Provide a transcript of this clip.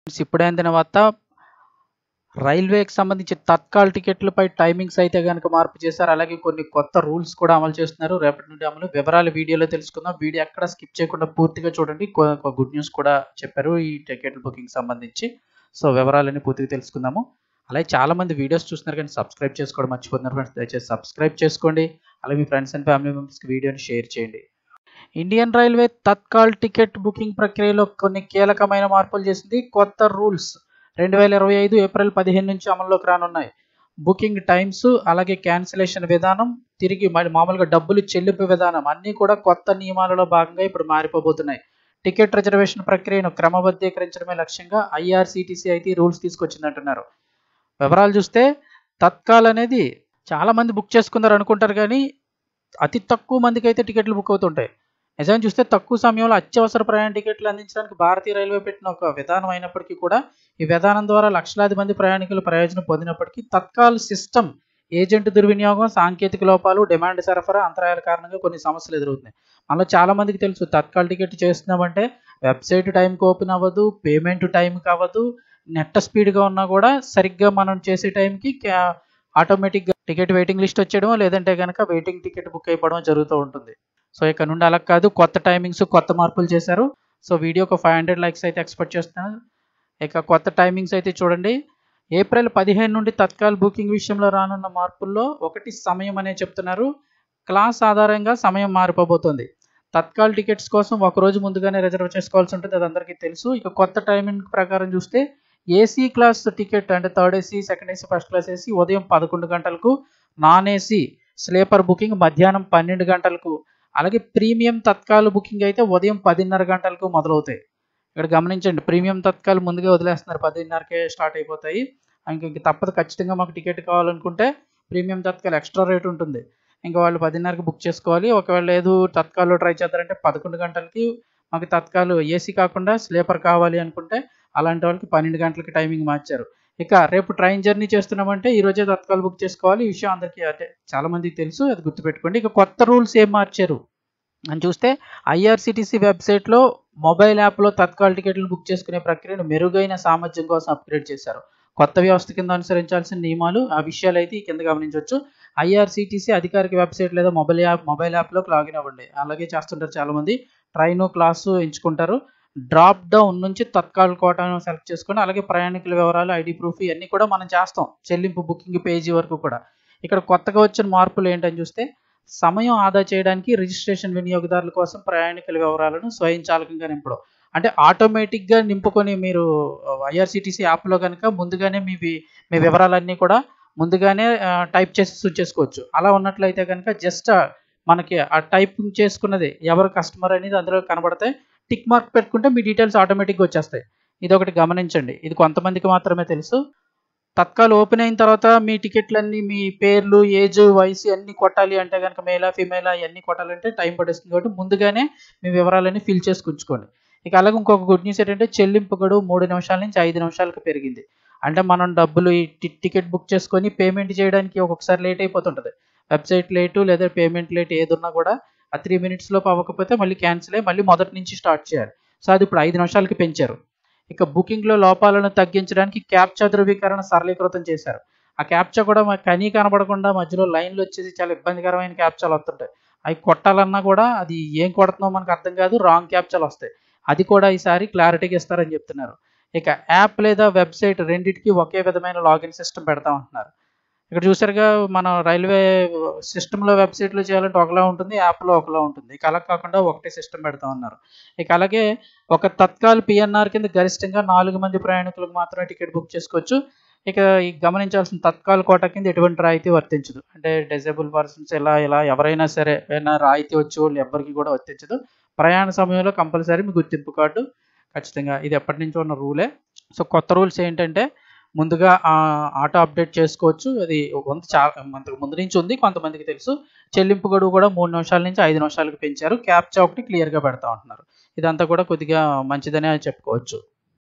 ఇప్పుడే అందిన వార్త రైల్వేకి సంబంధించి తత్కాల్ టికెట్లపై టైమింగ్స్ అయితే గనుక మార్పు చేశారు. అలాగే కొన్ని కొత్త రూల్స్ కూడా అమలు చేస్తున్నారు. రేపటి నుండి అమలు. వివరాలు వీడియోలో తెలుసుకుందాం. వీడియో ఎక్కడ స్కిప్ చేయకుండా పూర్తిగా చూడండి. గుడ్ న్యూస్ కూడా చెప్పారు ఈ టికెట్ బుకింగ్ సంబంధించి. సో వివరాలన్నీ పూర్తిగా తెలుసుకుందాము. అలాగే చాలా మంది వీడియోస్ చూస్తున్నారు కానీ సబ్స్క్రైబ్ చేసుకోవడం మర్చిపోతున్నారు ఫ్రెండ్స్. దయచేసి సబ్స్క్రైబ్ చేసుకోండి. అలాగే మీ ఫ్రెండ్స్ అండ్ ఫ్యామిలీ మెంబర్స్కి వీడియోని షేర్ చేయండి. Indian railway Tatkal ticket booking ప్రక్రియలో కొన్ని కీలకమైన మార్పులు చేసింది. కొత్త రూల్స్ 2025 ఏప్రిల్ 15 నుంచి అమల్లోకి రానున్నాయి. బుకింగ్ టైమ్స్, అలాగే క్యాన్సిలేషన్ విధానం, తిరిగి మామూలుగా డబ్బులు చెల్లింపు విధానం అన్నీ కూడా కొత్త నియమాలలో భాగంగా ఇప్పుడు మారిపోబోతున్నాయి. టికెట్ రిజర్వేషన్ ప్రక్రియను క్రమబద్ధీకరించడమే లక్ష్యంగా ఐఆర్సీటీసీ అయితే ఈ రూల్స్ తీసుకొచ్చిందంటున్నారు. వివరాలు చూస్తే తత్కాల్ అనేది చాలా మంది బుక్ చేసుకున్నారు అనుకుంటారు కానీ అతి తక్కువ మందికి అయితే టికెట్లు బుక్ అవుతుంటాయి. నిజంగా చూస్తే తక్కువ సమయంలో అత్యవసర ప్రయాణ టికెట్లు అందించడానికి భారతీయ రైల్వే పెట్టిన ఒక విధానం అయినప్పటికీ కూడా ఈ విధానం ద్వారా లక్షలాది మంది ప్రయాణికులు ప్రయోజనం పొందినప్పటికీ తత్కాల్ సిస్టమ్ ఏజెంట్ దుర్వినియోగం, సాంకేతిక లోపాలు, డిమాండ్ సరఫరా అంతరాయాల కారణంగా కొన్ని సమస్యలు ఎదురవుతున్నాయి. మనలో చాలా మందికి తెలుసు తత్కాల్ టికెట్ చేస్తున్నామంటే వెబ్సైట్ టైంకి ఓపెన్ అవ్వదు, పేమెంట్ టైంకి అవ్వదు, నెట్ స్పీడ్గా ఉన్నా కూడా సరిగ్గా మనం చేసే టైంకి ఆటోమేటిక్గా టికెట్ వెయిటింగ్ లిస్ట్ వచ్చేయడం లేదంటే కనుక వెయిటింగ్ టికెట్ బుక్ అయిపోవడం జరుగుతూ ఉంటుంది. సో ఇక్కడ నుండి అలా కాదు, కొత్త టైమింగ్స్, కొత్త మార్పులు చేశారు. సో వీడియోకి 500 లైక్స్ అయితే ఎక్స్పెక్ట్ చేస్తున్నాను. ఇక కొత్త టైమింగ్స్ అయితే చూడండి. ఏప్రిల్ 15 నుండి తత్కాల్ బుకింగ్ విషయంలో రానున్న మార్పుల్లో ఒకటి సమయం అనే చెప్తున్నారు. క్లాస్ ఆధారంగా సమయం మారిపోబోతోంది. తత్కాల్ టికెట్స్ కోసం ఒకరోజు ముందుగానే రిజర్వ్ చేసుకోవాల్సి ఉంటుంది, అది అందరికీ తెలుసు. ఇక కొత్త టైమింగ్ ప్రకారం చూస్తే ఏసీ క్లాస్ టికెట్ అంటే third AC, second AC, first class AC ఉదయం 11 గంటలకు, నాన్ ఏసీ స్లీపర్ బుకింగ్ మధ్యాహ్నం 12 గంటలకు, అలాగే ప్రీమియం తత్కాల్ బుకింగ్ అయితే ఉదయం 10:30 గంటలకు మొదలవుతాయి. ఇక్కడ గమనించండి, ప్రీమియం తత్కాల్ ముందుగా వదిలేస్తున్నారు, 10:30కే స్టార్ట్ అయిపోతాయి. ఇంక తప్పదు, ఖచ్చితంగా మాకు టికెట్ కావాలనుకుంటే ప్రీమియం తత్కాల్ ఎక్స్ట్రా రేట్ ఉంటుంది. ఇంకా వాళ్ళు 10:30కి బుక్ చేసుకోవాలి. ఒకవేళ లేదు తత్కాల్లో ట్రై చేద్దారంటే 11 గంటలకి మాకు తత్కాల్ ఏసీ కాకుండా స్లీపర్ కావాలి అనుకుంటే అలాంటి వాళ్ళకి 12 గంటలకి టైమింగ్ మార్చారు. ఇక రేపు ట్రైన్ జర్నీ చేస్తున్నామంటే ఈరోజే తత్కాల్ బుక్ చేసుకోవాలి. ఈ విషయం అందరికీ అంటే చాలా మందికి తెలుసు, అది గుర్తుపెట్టుకోండి. ఇక కొత్త రూల్స్ ఏం మార్చారు అని చూస్తే ఐఆర్సీటీసీ వెబ్సైట్లో మొబైల్ యాప్లో తత్కాల్ టికెట్లు బుక్ చేసుకునే ప్రక్రియను మెరుగైన సామర్థ్యం కోసం అప్గ్రేడ్ చేశారు. కొత్త వ్యవస్థ కింద అనుసరించాల్సిన నియమాలు, ఆ విషయాలు అయితే కింద గమనించవచ్చు. ఐఆర్సీటీసీ అధికారిక వెబ్సైట్ లేదా మొబైల్ యాప్లోకి లాగిన్ అవ్వండి. అలాగే చేస్తుంటారు చాలామంది. ట్రైను, క్లాసు ఎంచుకుంటారు. డ్రాప్ డౌన్ నుంచి తత్కాల్ కోటాను సెలెక్ట్ చేసుకొని అలాగే ప్రయాణికుల వివరాలు, ఐడి ప్రూఫ్ ఇవన్నీ కూడా మనం చేస్తాం, చెల్లింపు బుకింగ్ పేజీ వరకు కూడా. ఇక్కడ కొత్తగా వచ్చిన మార్పులు ఏంటని చూస్తే సమయం ఆదా చేయడానికి రిజిస్ట్రేషన్ వినియోగదారుల కోసం ప్రయాణికుల వివరాలను స్వయంచాలకంగా నింపడం. అంటే ఆటోమేటిక్గా నింపుకొని మీరు ఐఆర్సీటీసీ యాప్లో కనుక ముందుగానే మీ వివరాలన్నీ కూడా ముందుగానే టైప్ చేసి ఉంచేసుకోవచ్చు. అలా ఉన్నట్లయితే కనుక జస్ట్ మనకి ఆ టైపింగ్ చేసుకున్నది ఎవరు కస్టమర్ అనేది అందులో కనబడతాయి. టిక్ మార్క్ పెట్టుకుంటే మీ డీటెయిల్స్ ఆటోమేటిక్గా వచ్చేస్తాయి. ఇది ఒకటి గమనించండి, ఇది కొంతమందికి మాత్రమే తెలుసు. తత్కాల్ ఓపెన్ అయిన తర్వాత మీ టికెట్లన్నీ, మీ పేర్లు, ఏజ్, వయసు అన్నీ కొట్టాలి అంటే కనుక మేలా ఫీమేలా ఇవన్నీ కొట్టాలంటే టైం పడేస్తుంది. కాబట్టి ముందుగానే మీ వివరాలన్నీ ఫిల్ చేసుకుంచుకోండి. ఇక అలాగే ఇంకొక గుడ్ న్యూస్ ఏంటంటే చెల్లింపు గడువు 3 నిమిషాల నుంచి 5 నిమిషాలకు పెరిగింది. అంటే మనం డబ్బులు టికెట్ బుక్ చేసుకొని పేమెంట్ చేయడానికి ఒక్కొక్కసారి లేట్ అయిపోతుంటుంది. వెబ్సైట్ లేటు లేదా పేమెంట్ లేట్ ఏదున్నా కూడా ఆ 3 మినిట్స్ లోపు అవ్వకపోతే మళ్ళీ క్యాన్సిల్ అయ్యి మళ్ళీ మొదటి నుంచి స్టార్ట్ చేయాలి. సో అది ఇప్పుడు 5 నిమిషాలకి పెంచారు. ఇక బుకింగ్లో లోపాలను తగ్గించడానికి క్యాప్చా ధృవీకరణ సరళీకృతం చేశారు. ఆ క్యాప్చా కూడా కనీ కనబడకుండా మధ్యలో లైన్లు వచ్చేసి చాలా ఇబ్బందికరమైన క్యాప్చాలు వస్తుంటాయి. అవి కొట్టాలన్నా కూడా అది ఏం కొడుతున్నామో మనకు అర్థం కాదు, రాంగ్ క్యాప్చాలు వస్తాయి. అది కూడా ఈసారి క్లారిటీగా ఇస్తారని చెప్తున్నారు. ఇక యాప్ లేదా వెబ్సైట్ రెండింటికి ఒకే విధమైన లాగిన్ సిస్టమ్ పెడతామంటున్నారు. ఇక్కడ చూసారుగా, మన రైల్వే సిస్టంలో వెబ్సైట్లో చేయాలంటే ఒకలా ఉంటుంది, యాప్లో ఒకలా ఉంటుంది. ఇక అలా కాకుండా ఒకటే సిస్టమ్ పెడతామన్నారు. ఇక అలాగే ఒక తత్కాల్ పిఎన్ఆర్ కింద గరిష్టంగా 4 మంది ప్రయాణికులకు మాత్రమే టికెట్ బుక్ చేసుకోవచ్చు. ఇక గమనించాల్సిన తత్కాల్ కోటా కింద ఎటువంటి రాయితీ వర్తించదు. అంటే డిజేబుల్ పర్సన్స్ ఇలా ఎవరైనా సరే రాయితీ వచ్చే వాళ్ళు ఎవ్వరికి కూడా వర్తించదు. ప్రయాణ సమయంలో కంపల్సరీ మీ గుర్తింపు కార్డు ఖచ్చితంగా, ఇది ఎప్పటి నుంచో ఉన్న రూలే. సో కొత్త రూల్స్ ఏంటంటే ముందుగా ఆటో అప్డేట్ చేసుకోవచ్చు, అది చాలా ముందు నుంచి ఉంది, కొంతమందికి తెలుసు. చెల్లింపు గడువు కూడా 3 నిమిషాల నుంచి 5 నిమిషాలకు పెంచారు. క్యాప్చా ఒకటి క్లియర్గా పెడతా ఉంటున్నారు. ఇదంతా కూడా కొద్దిగా మంచిదనే చెప్పుకోవచ్చు.